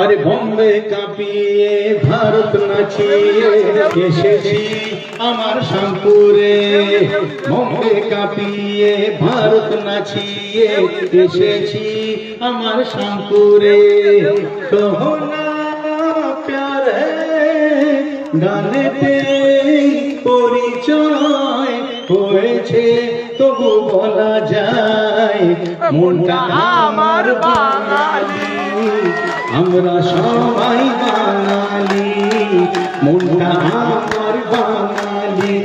আরে বম্বে কাঁপিয়ে ভারত নাচিয়ে এসেছি আমার শামপুরে, বম্বে কাঁপিয়ে ভারত নাচিয়ে এসেছি আমার শামপুরে। কহনা প্যার হ্যায় গানেতে পরিচয় হয়েছে, তবু বলা যায় মনটা আমার বাঙালি, আমরা সবাই বাঙালি, মনটা আমার বাঙালি,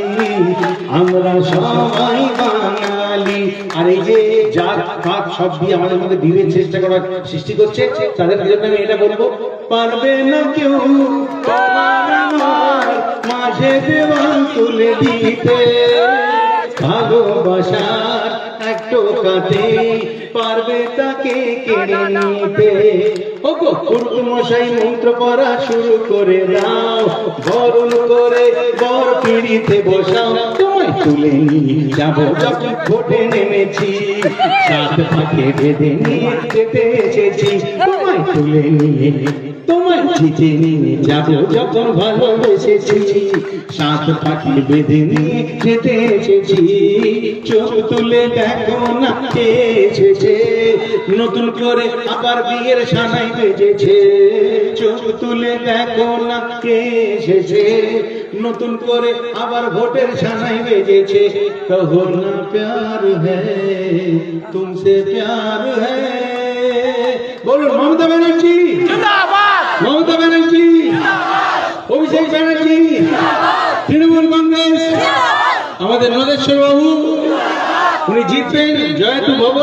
আমরা সবাই বাঙালি। আর এই যে জাত পাত সব দিয়ে আমাদের মধ্যে বিভেদ চেষ্টা করার সৃষ্টি করছে, তাদের জন্য আমি এটা বলবো, পারবে না কেউ তোমার আমার মাঝে দেওয়াল তুলে দিতে, ভালোবাসার এক টোকাতে পারবে তাকে কেড়ে নিতে। ওগো পুরুত মশাই মন্ত্র পড়া শুরু করে দাও, বরণ করে বর পিড়িতে বসাও, তোমায় তুলে নিয়ে যাবো যখন ভোটে নেমেছি, সাত পাকে বেঁধে নিয়ে যেতে এসেছি, তোমায় তুলে নিয়ে তোমায় জিতে নিয়ে যাবো যখন ভালোবেসেছি, সাত পাখি বেঁধে নিয়ে যেতে এসেছি। চোখ তুলে দেখো না কে এসেছে, নতুন করে আবার বিয়ের সানাই বেজেছে, চোখ তুলে দেখো না কে এসেছে, নতুন করে আবার ভোটের সানাই বেজেছে। কহো না প্যার হ্যায় তুমসে প্যার হ্যায়। বলুন মমতা ব্যানার্জি জিন্দাবাদ, মমতা ব্যানার্জি জিন্দাবাদ, অভিষেক ব্যানার্জি জিন্দাবাদ, তৃণমূল কংগ্রেস জিন্দাবাদ, আমাদের নরেশ্বর বাবু উনি জিতবেন, জয়তু ভব।